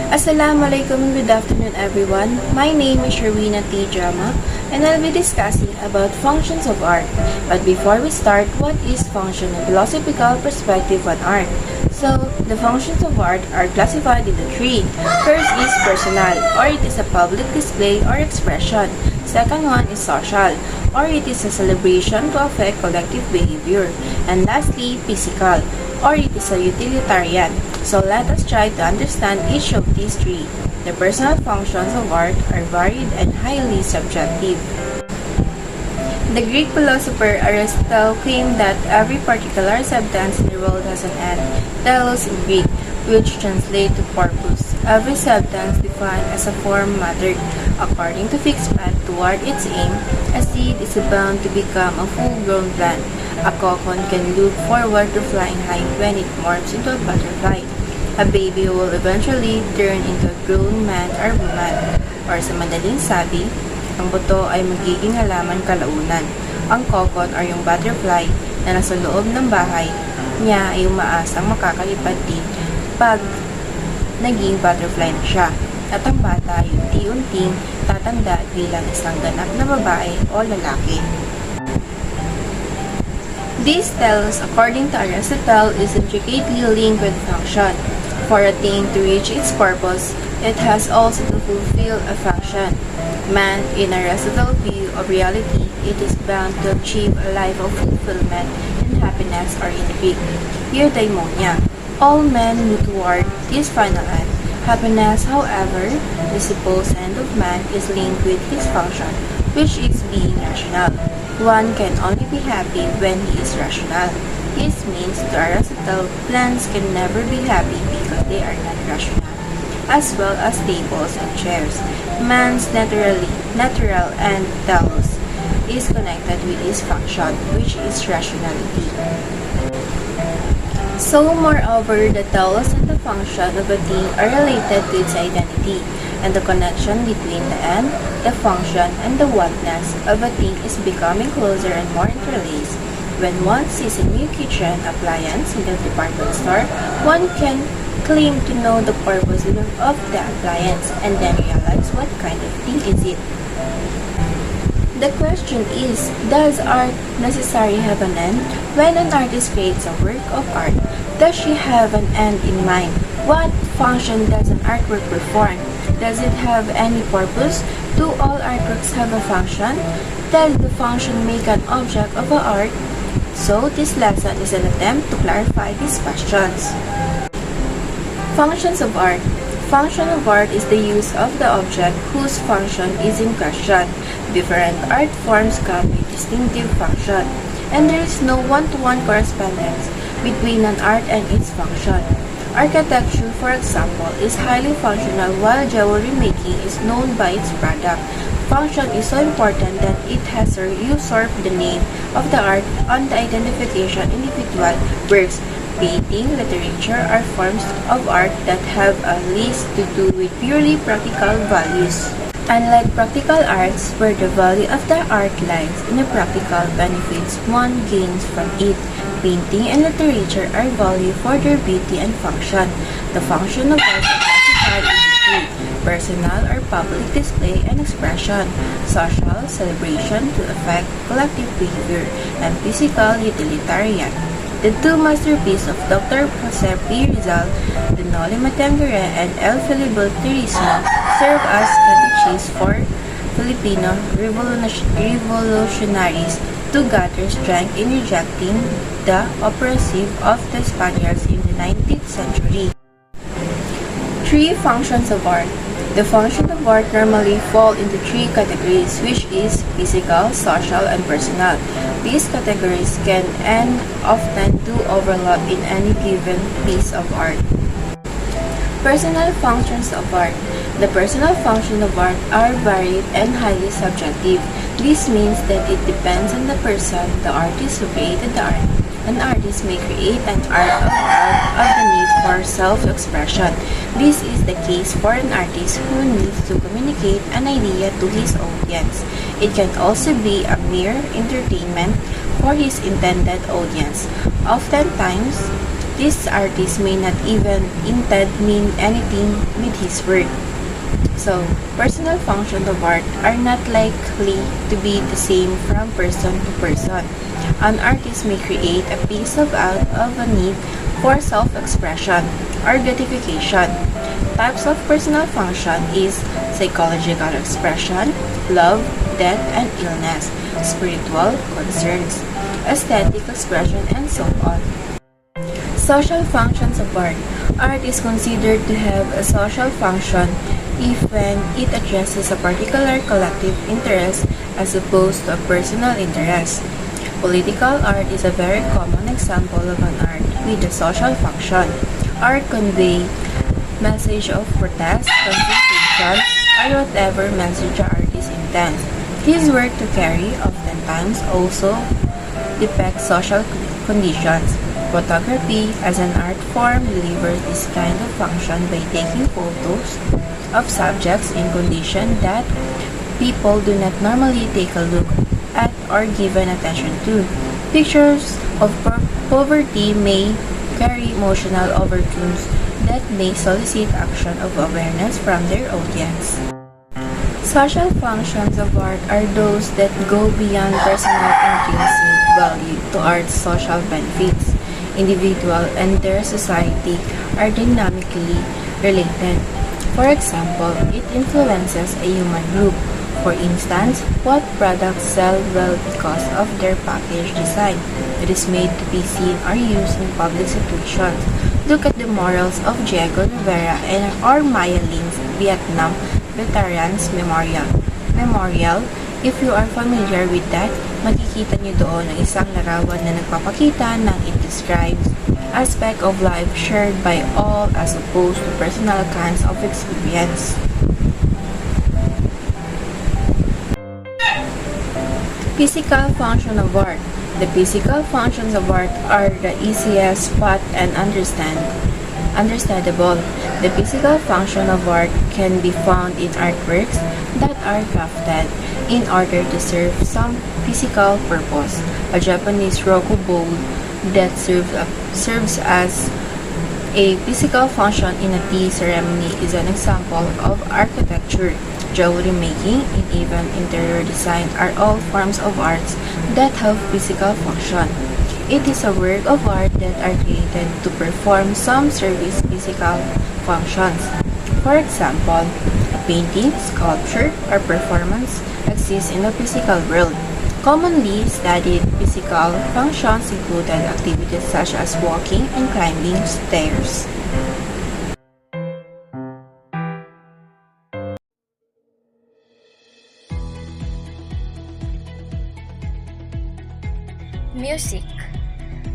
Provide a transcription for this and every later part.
Assalamualaikum and good afternoon everyone. My name is Sherwina T. Drama and I'll be discussing about functions of art. But before we start, what is function and philosophical perspective on art? So, the functions of art are classified into three. First is personal, or it is a public display or expression. Second one is social, or it is a celebration to affect collective behavior. And lastly, physical, or it is a utilitarian. So let us try to understand each of these three. The personal functions of art are varied and highly subjective. The Greek philosopher Aristotle claimed that every particular substance in the world has an end, telos in Greek, which translates to purpose. Every substance defined as a form matter, according to fixed path toward its aim. A seed is bound to become a full-grown plant. A cocoon can look forward to flying high when it morphs into a butterfly. A baby will eventually turn into a grown man or woman. Or sa madaling sabi, ang buto ay magiging halaman kalaunan. Ang cocoon or yung butterfly na nasa loob ng bahay niya ay umaasang makakalipad din pag naging butterfly na siya. At ang bata ay unti-unting tatanda bilang isang ganap na babae o lalaki. This telos, according to Aristotle, is intricately linked with function. For a thing to reach its purpose, it has also to fulfill a function. Man, in Aristotle's view of reality, it is bound to achieve a life of fulfillment and happiness, or in Greek, eudaimonia. All men move toward this final end. Happiness, however, the supposed end of man, is linked with his function, which is being rational. One can only be happy when he is rational. This means, to Aristotle, plants can never be happy because they are not rational, as well as tables and chairs. Man's natural and telos is connected with his function, which is rationality. So, moreover, the telos and the function of a thing are related to its identity, and the connection between the end, the function, and the whatness of a thing is becoming closer and more interlaced. When one sees a new kitchen appliance in the department store, one can claim to know the purpose of the appliance and then realize what kind of thing is it. The question is, does art necessarily have an end? When an artist creates a work of art, does she have an end in mind? What function does an artwork perform? Does it have any purpose? Do all artworks have a function? Does the function make an object of a art? So, this lesson is an attempt to clarify these questions. Functions of art. Function of art is the use of the object whose function is in question. Different art forms come with distinctive function, and there is no one-to-one correspondence between an art and its function. Architecture, for example, is highly functional while jewelry making is known by its product. Function is so important that it has usurped the name of the art on the identification individual works. Painting, literature are forms of art that have at least to do with purely practical values. Unlike practical arts, where the value of the art lies in the practical benefits one gains from it, painting and literature are valued for their beauty and function. The function of art is classified into three: personal or public display and expression, social, celebration to affect collective behavior, and physical, utilitarian. The two masterpieces of Dr. Jose P. Rizal, the Noli Me Tangere and El Filibusterismo, serve as catechists for Filipino revolutionaries to gather strength in rejecting the oppressive of the Spaniards in the 19th century. Three functions of art. The functions of art normally fall into three categories, which is physical, social, and personal. These categories can and often do overlap in any given piece of art. Personal functions of art. The personal functions of art are varied and highly subjective. This means that it depends on the person, the artist who created the art. An artist may create an art of the need for self-expression. This is the case for an artist who needs to communicate an idea to his audience. It can also be a mere entertainment for his intended audience. Oftentimes, This artist may not even intend mean anything with his work. So, personal functions of art are not likely to be the same from person to person. An artist may create a piece of out of a need for self-expression or gratification. Types of personal function is psychological expression, love, death and illness, spiritual concerns, aesthetic expression, and so on. Social functions of art. Art is considered to have a social function if when it addresses a particular collective interest as opposed to a personal interest. Political art is a very common example of an art with a social function. Art convey message of protest, concentration, or whatever message the artist intends. His work to carry oftentimes also depicts social conditions. Photography as an art form delivers this kind of function by taking photos of subjects in conditions that people do not normally take a look at or given attention to. Pictures of poverty may carry emotional overtones that may solicit action of awareness from their audience. Social functions of art are those that go beyond personal intrinsic value to art's social benefits. Individual and their society are dynamically related. For example, it influences a human group. For instance, what products sell well because of their package design. It is made to be seen or used in public situations. Look at the murals of Diego Rivera and or Maya Lin's Vietnam Veterans Memorial. If you are familiar with that, makikita niyo doon ang isang larawan na nagpapakita ng it describes aspect of life shared by all as opposed to personal kinds of experience. Physical function of art. The physical functions of art are the easiest spot and understandable. The physical function of art can be found in artworks that are crafted in order to serve some physical purpose. A Japanese Roku bowl that serves as a physical function in a tea ceremony is an example of architecture. Jewelry making and even interior design are all forms of arts that have physical function. It is a work of art that are created to perform some service physical functions. For example, a painting, sculpture, or performance exists in the physical world. Commonly studied physical functions included activities such as walking and climbing stairs. Music.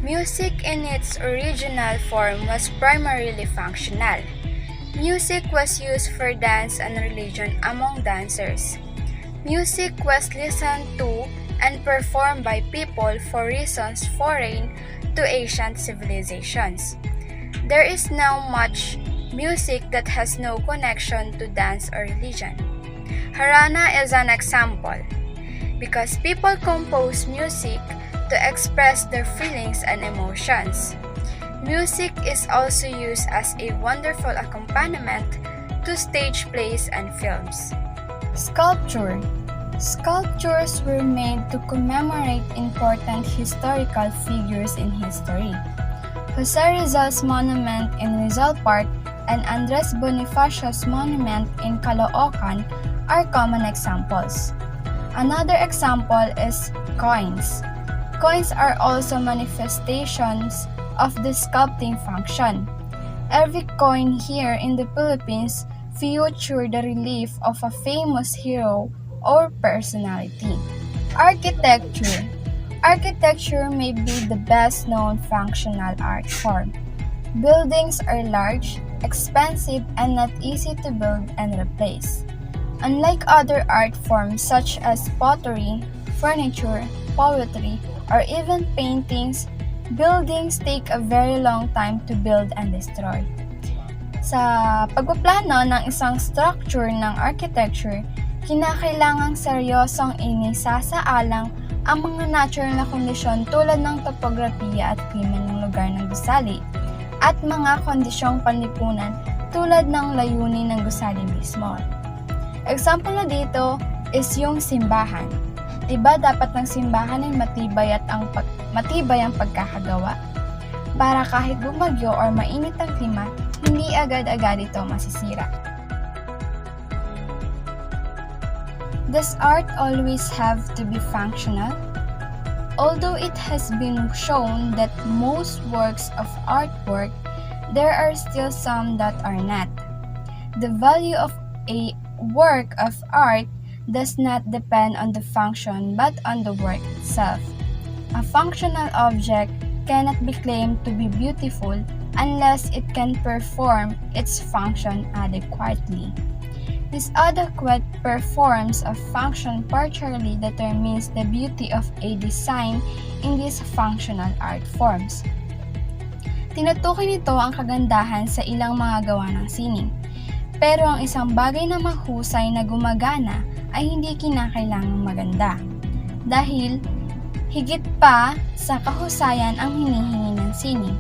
Music in its original form was primarily functional. Music was used for dance and religion among dancers. Music was listened to and performed by people for reasons foreign to ancient civilizations. There is now much music that has no connection to dance or religion. Harana is an example, because people compose music to express their feelings and emotions. Music is also used as a wonderful accompaniment to stage plays and films. Sculpture. Sculptures were made to commemorate important historical figures in history. Jose Rizal's monument in Rizal Park and Andres Bonifacio's monument in Caloocan are common examples. Another example is coins. Coins are also manifestations of the sculpting function. Every coin here in the Philippines features the relief of a famous hero or personality. Architecture. Architecture may be the best known functional art form. Buildings are large, expensive, and not easy to build and replace. Unlike other art forms such as pottery, furniture, poetry, or even paintings, buildings take a very long time to build and destroy. Sa pagpaplano ng isang structure ng architecture, kinakailangang seryosong inisasaalang ang mga natural na kondisyon tulad ng topografiya at klima ng lugar ng gusali. at mga kondisyong panlipunan tulad ng layunin ng gusali mismo. Example na dito is yung simbahan. Diba dapat ng simbahan ay matibay ang pagkakagawa para kahit bumagyo or mainit ang klima, hindi agad-agad ito masisira. Does art always have to be functional? Although it has been shown that most works of artwork, there are still some that are not. The value of a work of art does not depend on the function but on the work itself. A functional object cannot be claimed to be beautiful unless it can perform its function adequately. This adequate performance of function partially determines the beauty of a design in these functional art forms. Tinutukoy nito ang kagandahan sa ilang mga gawa ng sining. Pero ang isang bagay na mahusay na gumagana ay hindi kinakailangang maganda. Dahil higit pa sa kahusayan ang hinihingi ng sining.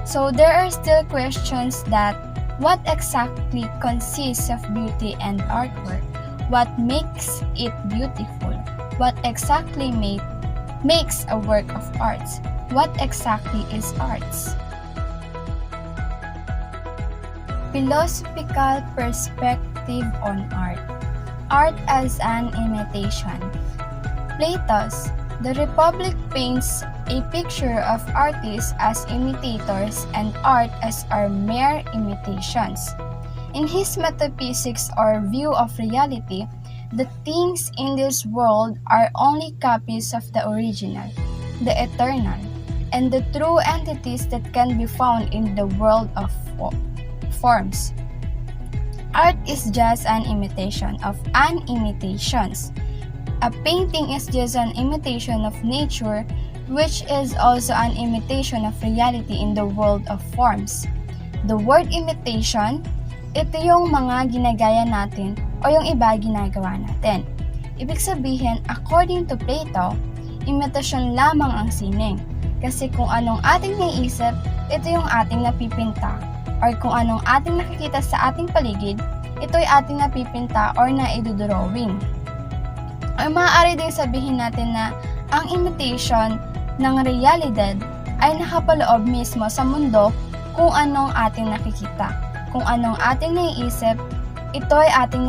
So there are still questions that what exactly consists of beauty and artwork? What makes it beautiful? What exactly makes a work of arts? What exactly is arts? Philosophical perspective on art. Art as an imitation. Plato's The Republic paints a picture of artists as imitators and art as are mere imitations. In his metaphysics or view of reality, the things in this world are only copies of the original, the eternal, and the true entities that can be found in the world of forms. Art is just an imitation of an imitations. A painting is just an imitation of nature, which is also an imitation of reality in the world of forms. The word imitation, ito yung mga ginagaya natin o yung iba ginagawa natin. Ibig sabihin, according to Plato, imitasyon lamang ang sining. Kasi kung anong ating naiisip, ito yung ating napipinta. Or kung anong ating nakikita sa ating paligid, ito'y ating napipinta or naidodrawing. Ay maaari ding sabihin natin na ang imitation ng realidad ay nakapaloob mismo sa mundo kung anong ating nakikita. Kung anong ating naiisip, ito ay ating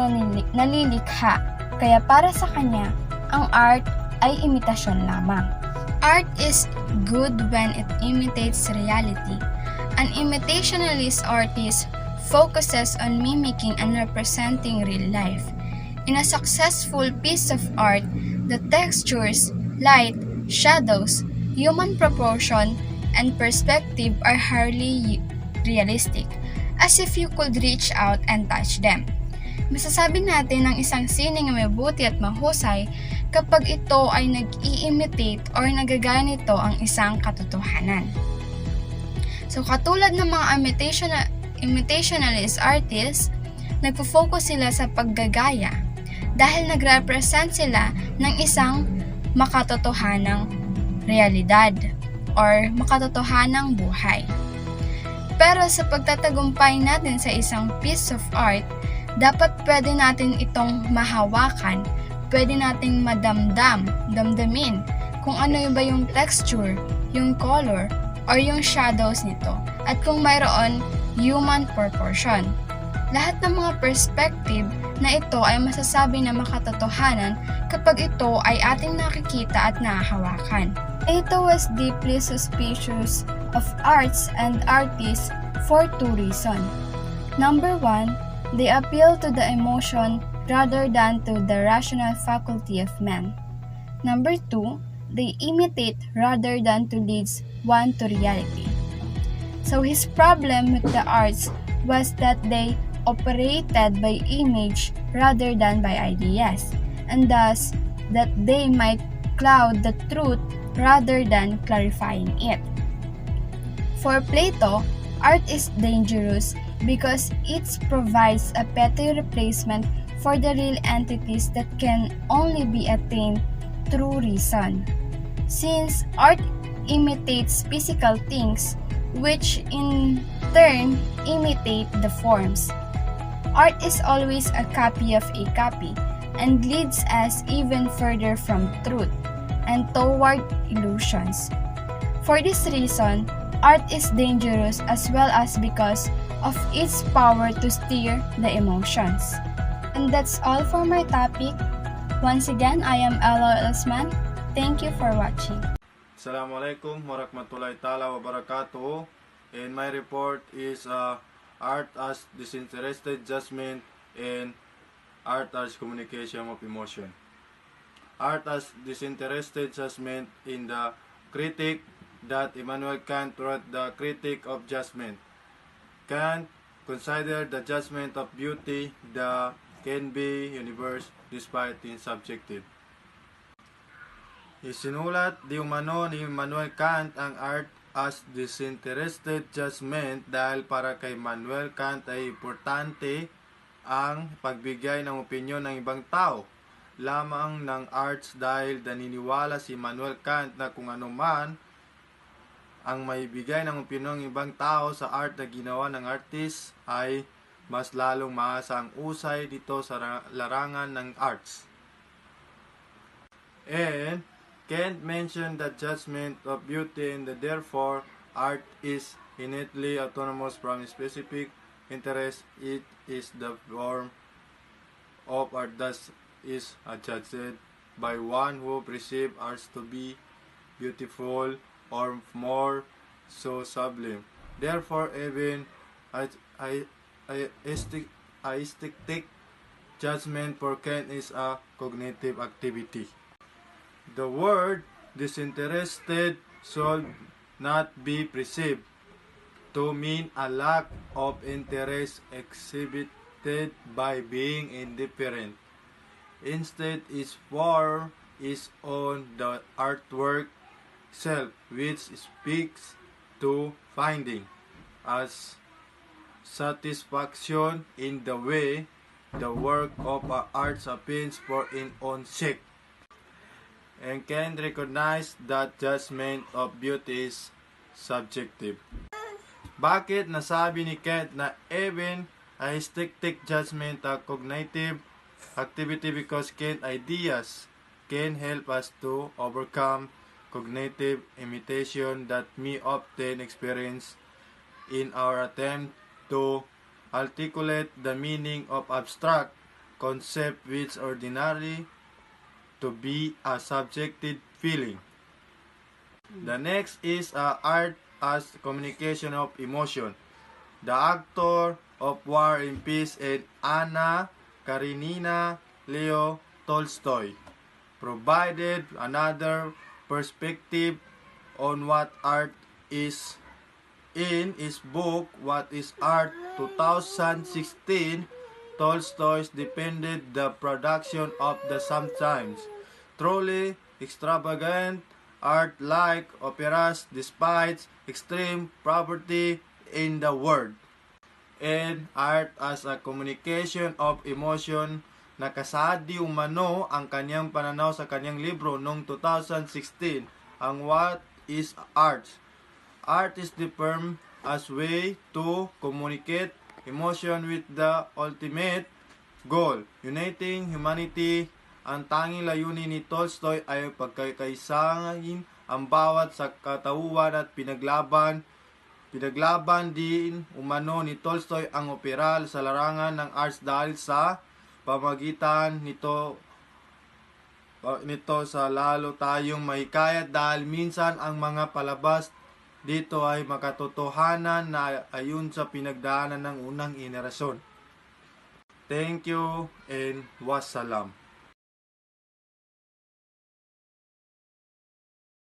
nalilikha. Kaya para sa kanya, ang art ay imitasyon lamang. Art is good when it imitates reality. An imitationalist artist focuses on mimicking and representing real life. In a successful piece of art, the textures, light, shadows, human proportion, and perspective are highly realistic, as if you could reach out and touch them. Masasabi natin ng isang sining na mabuti at mahusay kapag ito ay nag-i-imitate or nagagaya nito ang isang katotohanan. So katulad ng mga imitationalist artists, nagpo-focus sila sa paggagaya dahil nag-represent sila ng isang makatotohanang realidad or makatotohanang buhay. Pero sa pagtatagumpay natin sa isang piece of art, dapat pwede natin itong mahawakan, pwede nating damdamin kung ano ba yung texture, yung color, or yung shadows nito, at kung mayroon human proportion. Lahat ng mga perspective na ito ay masasabi na makatotohanan kapag ito ay ating nakikita at nahahawakan. Plato was deeply suspicious of arts and artists for two reasons. Number one, they appeal to the emotion rather than to the rational faculty of man. Number two, they imitate rather than to lead one to reality. So his problem with the arts was that they operated by image rather than by ideas, and thus that they might cloud the truth rather than clarifying it. For Plato, art is dangerous because it provides a petty replacement for the real entities that can only be attained through reason. Since art imitates physical things, which in turn imitate the forms. Art is always a copy of a copy and leads us even further from truth and toward illusions. For this reason, art is dangerous as well as because of its power to steer the emotions. And that's all for my topic. Once again, I am Ella Elsman. Thank you for watching. Assalamualaikum warahmatullahi ta'ala wabarakatuh. And my report is art as disinterested judgment and art as communication of emotion. Art as disinterested judgment in the critic that Immanuel Kant wrote, the critic of judgment. Kant considered the judgment of beauty that can be universe despite being subjective. Isinulat di umano ni Immanuel Kant ang art as disinterested judgment dahil para kay Immanuel Kant ay importante ang pagbigay ng opinyon ng ibang tao lamang ng arts dahil naniniwala si Immanuel Kant na kung ano man ang maibigay ng opinyon ng ibang tao sa art na ginawa ng artist ay mas lalong maasa ang usay dito sa larangan ng arts. And Kant mentioned the judgment of beauty and that therefore art is innately autonomous from specific interest. It is the form of art that is judged by one who perceives arts to be beautiful or more so sublime. Therefore, even aesthetic judgment for Kant is a cognitive activity. The word disinterested should not be perceived to mean a lack of interest exhibited by being indifferent. Instead, its form is on the artwork itself, which speaks to finding as satisfaction in the way the work of art appeals for in own sake. And can recognize that judgment of beauty is subjective. Bakit nasabi ni Kant na even aesthetic judgment a cognitive activity? Because Kant ideas can help us to overcome cognitive imitation that we often experience in our attempt to articulate the meaning of abstract concept which ordinarily to be a subjective feeling. The next is art as communication of emotion. The actor of War and Peace and Anna Karenina Leo Tolstoy provided another perspective on what art is. In his book, What is Art? 2016, Tolstoy defended the production of the sometimes truly extravagant art like operas despite extreme poverty in the world. And art as a communication of emotion, nakasaad di umano ang kanyang pananaw sa kanyang libro noong 2016, ang What is Art? Art is the term as way to communicate emotion with the ultimate goal, uniting humanity. Ang tanging layunin ni Tolstoy ay pagkakaisahin ang bawat sa katauhan at pinaglaban din umano ni Tolstoy ang opera sa larangan ng arts dahil sa pamagitan nito sa lalo tayong mahikayat dahil minsan ang mga palabas dito ay makatotohanan na ayon sa pinagdaanan ng unang henerasyon. Thank you and wassalam.